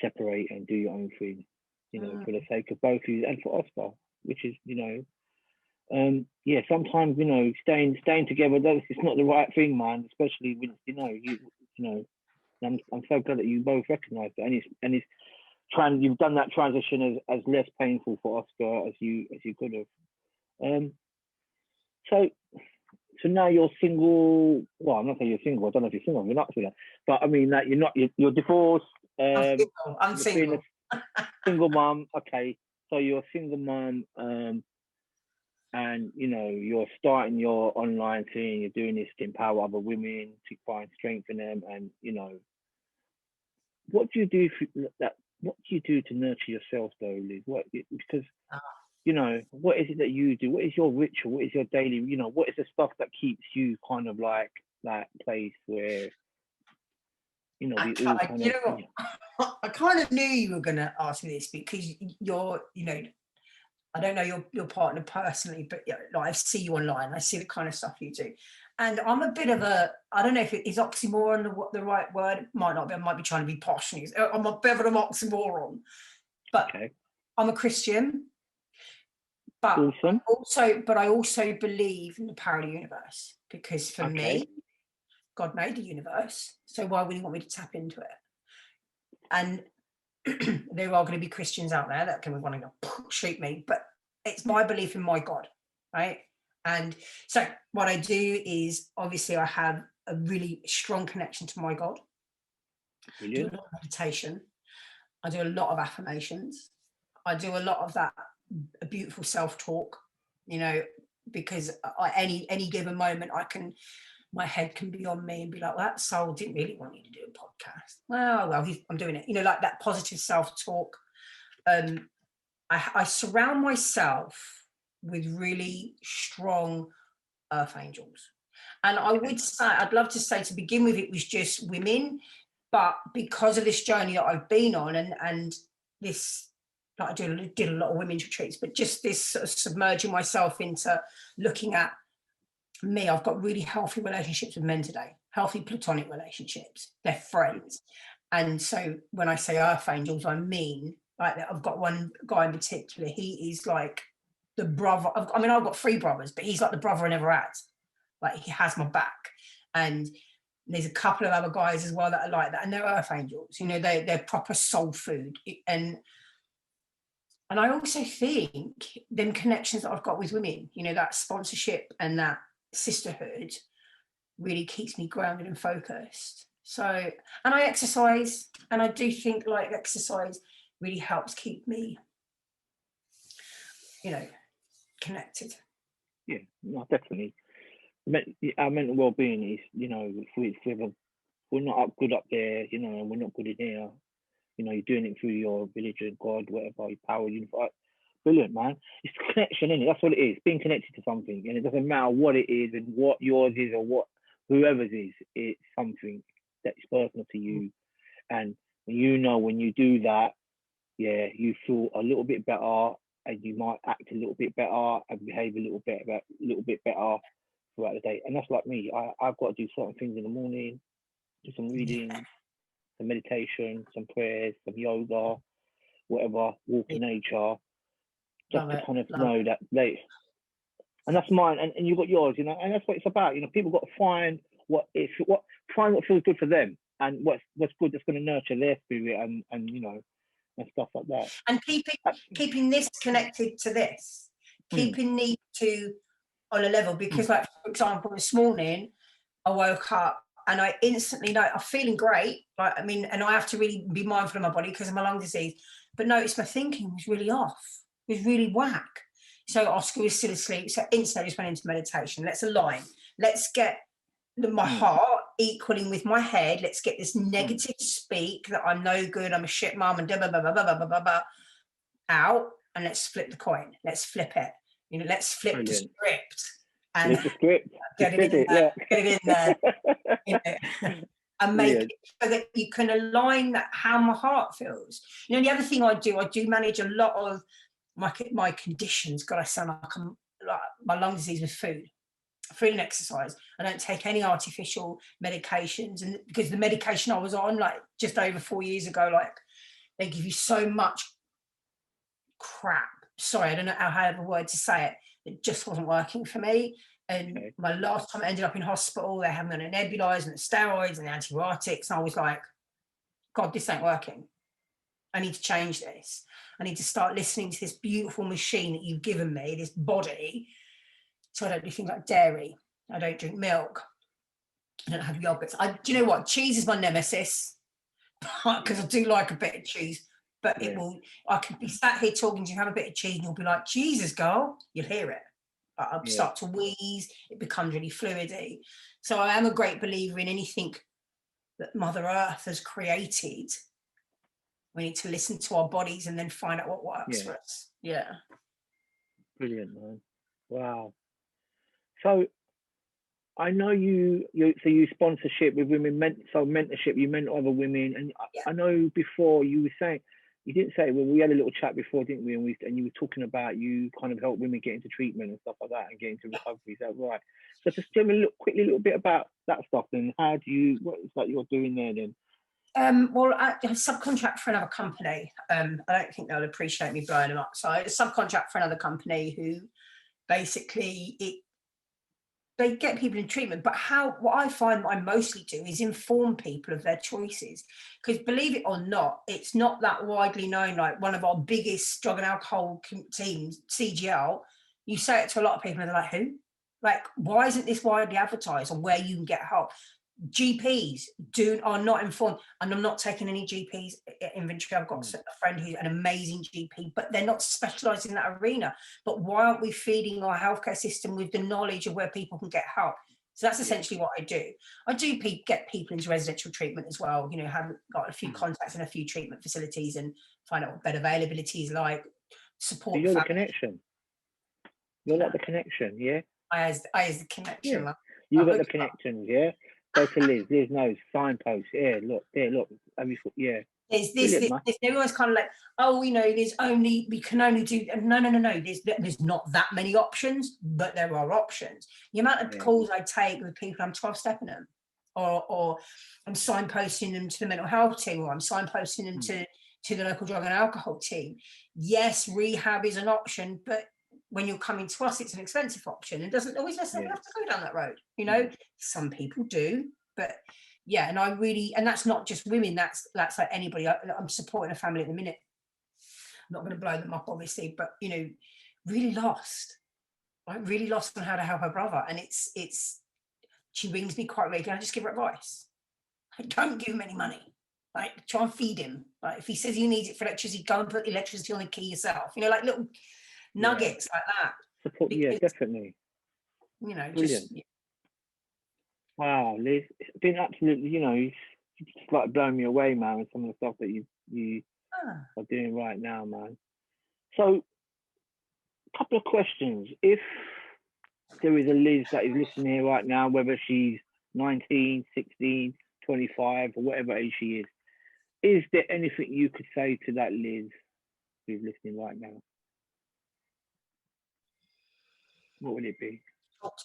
separate and do your own thing, you know, for the sake of both of you and for Oscar, which is, you know, sometimes, you know, staying together, it's not the right thing, man, especially when, you know, I'm so glad that you both recognise that, and it's you've done that transition as less painful for Oscar as you could have. So now you're single. Well, I'm not saying you're single. I don't know if you're single. You're not single, but I mean that you're divorced. I'm single. Single mum. Okay, so you're a single mum, and you know you're starting your online thing. You're doing this to empower other women, to find strength in them, and you know, what do you do what do you do to nurture yourself though, Liz? Because Ah. what is it that you do? What is your ritual? What is your daily? What is the stuff that keeps you kind of like that place where we all kind You of. know what? I kind of knew you were going to ask me this because you're, I don't know your partner personally, but like I see you online. I see the kind of stuff you do, and I'm a bit of I don't know if it is oxymoron the right word. It might not be. I might be trying to be posh. I'm a bit of an oxymoron, but Okay. I'm a Christian. But Awesome. I also believe in the power of the universe because for Okay. me, God made the universe. So why would he want me to tap into it? And there are going to be Christians out there that can want to shoot me, but it's my belief in my God, right? And so what I do is obviously I have a really strong connection to my God. Brilliant. I do a lot of meditation. I do a lot of affirmations. I do a lot of that beautiful self-talk, because any given moment my head can be on me and be like, well, that soul didn't really want you to do a podcast. Well, I'm doing it. Like that positive self-talk. I surround myself with really strong earth angels. And I would say, I'd love to say to begin with, it was just women. But because of this journey that I've been on and this, like I did a lot of women's retreats, but just this sort of submerging myself into looking at me, I've got really healthy relationships with men today, healthy platonic relationships. They're friends. And so when I say earth angels, I mean, like I've got one guy in particular, he is like the brother. I've got 3 brothers, but he's like the brother I never had. Like he has my back. And there's a couple of other guys as well that are like that, and they're earth angels. They're proper soul food. And I also think them connections that I've got with women, that sponsorship and that sisterhood really keeps me grounded and focused. So, and I exercise, and I do think like exercise really helps keep me, connected. Yeah, no, definitely. Our mental well-being is, if we're not good up there, and we're not good in here, you're doing it through your religion, God, whatever, your power, unified. Brilliant, man. It's connection, isn't it? That's what it is. Being connected to something, and it doesn't matter what it is and what yours is or what whoever's is. It's something that's personal to you, and when you do that, yeah, you feel a little bit better, and you might act a little bit better and behave a little bit better throughout the day. And that's like me. I've got to do certain things in the morning, do some reading, some meditation, some prayers, some yoga, whatever, walk in nature, just to kind of know that and that's mine, and you got yours, and that's what it's about. People got to find what feels good for them, and what's good that's going to nurture their spirit, and and stuff like that. And keeping this connected to this, keeping these two on a level, because like for example, this morning I woke up and I instantly know I'm feeling great. And I have to really be mindful of my body because of my lung disease. But notice my thinking was really off. It was really whack. So Oscar was still asleep. So instantly I just went into meditation. Let's align. Let's get my heart equaling with my head. Let's get this negative speak that I'm no good, I'm a shit mum, and out, and let's flip the coin. Let's flip it. Let's flip the script. And flip the script. Get it in there. And make it so that you can align that how my heart feels. The other thing I do manage a lot of my conditions. God, I sound like my lung disease with food and exercise. I don't take any artificial medications, and because the medication I was on like just over 4 years ago, like they give you so much crap. Sorry, I don't know how I have a word to say it. It just wasn't working for me. And my last time I ended up in hospital, they had me on a nebulizer and the steroids and the antibiotics. And I was like, God, this ain't working. I need to change this. I need to start listening to this beautiful machine that you've given me, this body. So I don't do things like dairy. I don't drink milk. I don't have yogurts. Do you know what? Cheese is my nemesis because I do like a bit of cheese. But I could be sat here talking to you, have a bit of cheese, and you'll be like, Jesus, girl, you'll hear it. I'll start to wheeze. It becomes really fluidy. So I am a great believer in anything that Mother Earth has created We need to listen to our bodies and then find out what works for us. Yeah. Brilliant, man. Wow. So I know you sponsorship with women, mentorship, you mentor other women, and I know before you were saying, you didn't say, well, we had a little chat before, didn't we? And you were talking about you kind of help women get into treatment and stuff like that and get into recovery. Is that right? So just tell me quickly a little bit about that stuff and what is that you're doing there then? Well, I subcontract for another company. I don't think they'll appreciate me blowing them up. So I subcontract for another company who basically they get people in treatment. But what I find I mostly do is inform people of their choices. Because believe it or not, it's not that widely known. Like one of our biggest drug and alcohol teams, CGL, you say it to a lot of people and they're like, who? Like, why isn't this widely advertised on where you can get help? GPs are not informed, and I'm not taking any GPs inventory. I've got a friend who's an amazing GP, but they're not specialised in that arena. But why aren't we feeding our healthcare system with the knowledge of where people can get help? So that's essentially what I do. I do get people into residential treatment as well. You know, have got a few contacts in a few treatment facilities and find out what bed availability is like. Support. So you're the connection. You're like the connection, yeah. I is the connection. Yeah. You got the connections, yeah. Go to Liz. Liz knows signposts. Yeah, look. Yeah. Everyone's kind of like, oh, you know, we can only do. No. There's not that many options, but there are options. The amount of calls I take with people, I'm 12-stepping them, or I'm signposting them to the mental health team, or I'm signposting them to the local drug and alcohol team. Yes, rehab is an option, but when you're coming to us, it's an expensive option. It doesn't always necessarily have to go down that road. You know, some people do, but yeah. And that's not just women. That's like anybody. I'm supporting a family at the minute. I'm not going to blow them up, obviously, but you know, really lost. I'm really lost on how to help her brother, and she rings me quite regularly. I just give her advice. I don't give him any money. Like, try and feed him. Like, if he says he needs it for electricity, go and put the electricity on the key yourself. You know, like little nuggets like that. Support, definitely. You know, brilliant. Wow, Liz, it's been absolutely, you know, it's just like blowing me away, man, with some of the stuff that you are doing right now, man. So, a couple of questions. If there is a Liz that is listening here right now, whether she's 19, 16, 25, or whatever age she is there anything you could say to that Liz who's listening right now? What would it be? Talk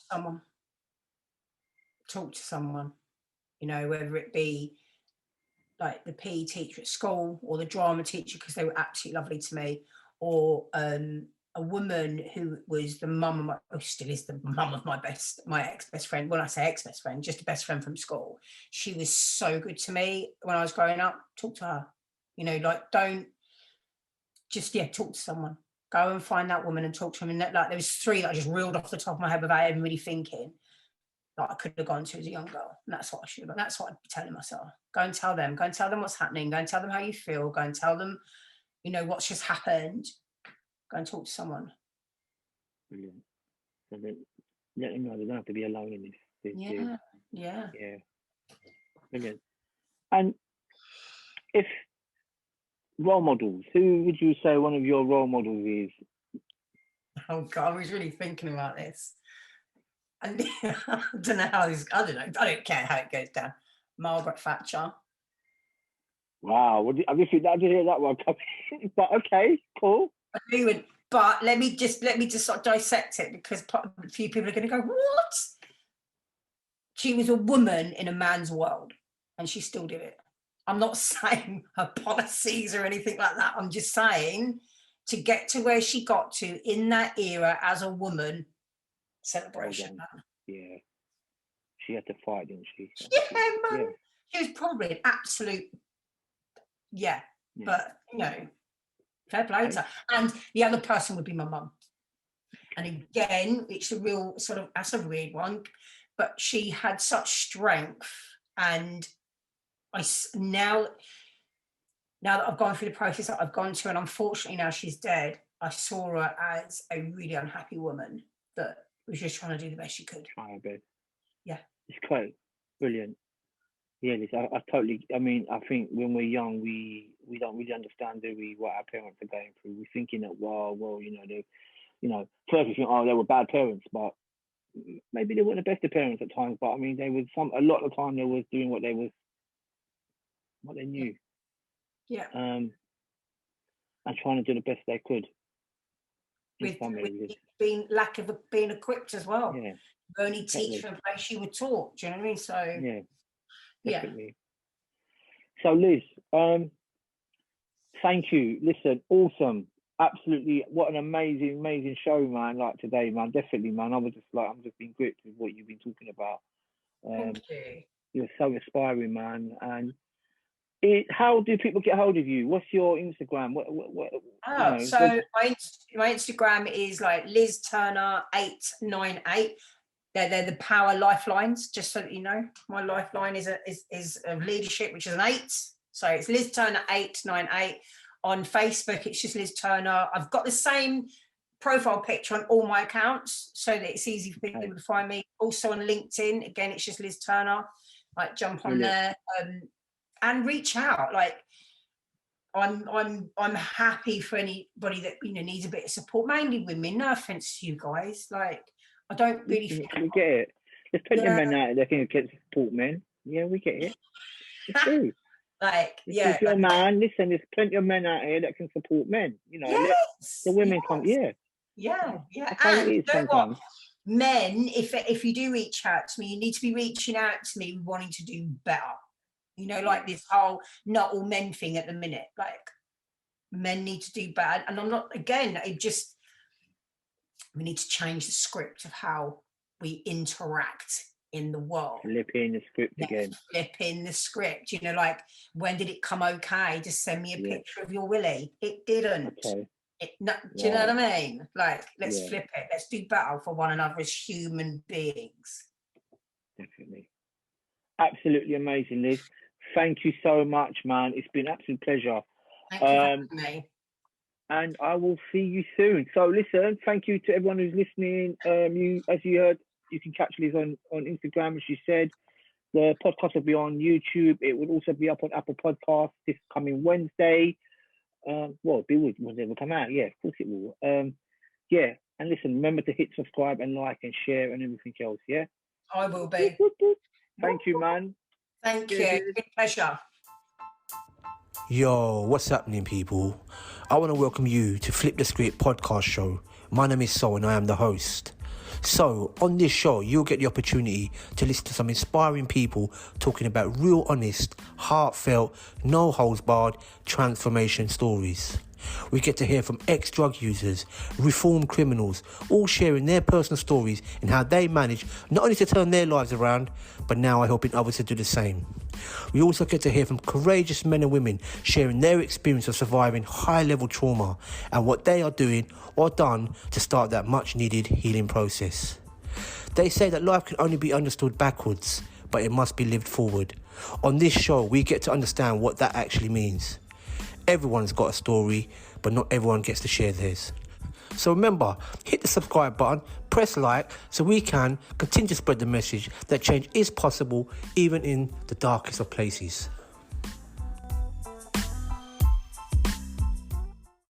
to someone, you know, whether it be like the PE teacher at school or the drama teacher, because they were absolutely lovely to me, or a woman who was the mum of still is the mum of my ex-best friend. When I say ex-best friend, just a best friend from school. She was so good to me when I was growing up. Talk to her, you know, like don't just, talk to someone. Go and find that woman and talk to them. And like there was 3 that I just reeled off the top of my head without even really thinking that I could have gone to as a young girl. And that's what I should have done. That's what I'd be telling myself. Go and tell them. Go and tell them what's happening. Go and tell them how you feel. Go and tell them, you know, what's just happened. Go and talk to someone. Brilliant. So let them know they don't have to be alone in this. Yeah. Brilliant. And if role models, who would you say one of your role models is? Oh God, I was really thinking about this. And I don't know how this. I don't care how it goes down. Margaret Thatcher. Wow, I didn't hear that one coming. But okay, cool. I knew, but let me just sort of dissect it, because a few people are going to go, what? She was a woman in a man's world, and she still did it. I'm not saying her policies or anything like that. I'm just saying, to get to where she got to in that era as a woman, celebration. Yeah. She had to fight, didn't she? Yeah, man. Yeah. She was probably an absolute, but, you know, fair play to her. And the other person would be my mum. And again, it's a real sort of, that's a weird one, but she had such strength. And now that I've gone through the process that I've gone through, and unfortunately now she's dead, I saw her as a really unhappy woman that was just trying to do the best she could. Yeah. It's quite brilliant. Yeah, I totally. I mean, I think when we're young, we don't really understand, do we, what our parents are going through. We're thinking that, well, they, first we think, oh, they were bad parents, but maybe they weren't the best of parents at times. But I mean, they was a lot of the time they was doing what they knew, Yeah. and trying to do the best they could in some areas. Being lack of being equipped as well. Yeah, You only teach from the place you were taught. Do you know what I mean? So yeah, yeah. definitely. So Liz, thank you. Listen, awesome. Absolutely, what an amazing show, man! Like today, man, definitely, man. I'm just being gripped with what you've been talking about. Thank you. You're so inspiring, man. And how do people get hold of you? What's your Instagram? So my Instagram is like Liz Turner 898. They're the power lifelines. Just so that you know, my lifeline is of leadership, which is an 8. So it's Liz Turner 898. On Facebook, it's just Liz Turner. I've got the same profile picture on all my accounts so that it's easy for people to find me. Also on LinkedIn, again, it's just Liz Turner. Like jump on there and reach out. Like I'm happy for anybody that needs a bit of support, mainly women. No offense to you guys. Like I don't really think we get it. There's plenty of men out there that can get support men. Yeah, we get it. It's true. Like, if you're a man, listen, there's plenty of men out here that can support men. The women come, Yeah. And you know what? Men, if you do reach out to me, you need to be reaching out to me wanting to do better. Like this whole not all men thing at the minute. Like men need to do better. And I'm not, again, we need to change the script of how we interact in the world. Flipping the script again. Flipping the script. Like, when did it come okay? Just send me a picture of your willy. It didn't. Okay. Do you know what I mean? Like, let's flip it. Let's do better for one another as human beings. Definitely. Absolutely amazing, Liz. Thank you so much, man. It's been an absolute pleasure. Thank you for having me. And I will see you soon. So listen, thank you to everyone who's listening. As you heard, you can catch Liz on Instagram, as she said. The podcast will be on YouTube. It will also be up on Apple Podcasts this coming Wednesday. It will come out. Yeah, of course it will. And listen, remember to hit subscribe and like and share and everything else. Yeah, I will be. Thank you, man. Thank you. Good pleasure. Yo, what's happening, people? I want to welcome you to Flip the Script podcast show. My name is Sol and I am the host. So, on this show, you'll get the opportunity to listen to some inspiring people talking about real, honest, heartfelt, no holds barred transformation stories. We get to hear from ex-drug users, reformed criminals, all sharing their personal stories and how they manage not only to turn their lives around, but now are helping others to do the same. We also get to hear from courageous men and women sharing their experience of surviving high-level trauma and what they are doing or done to start that much-needed healing process. They say that life can only be understood backwards, but it must be lived forward. On this show, we get to understand what that actually means. Everyone's got a story, but not everyone gets to share theirs. So remember, hit the subscribe button, press like, so we can continue to spread the message that change is possible even in the darkest of places.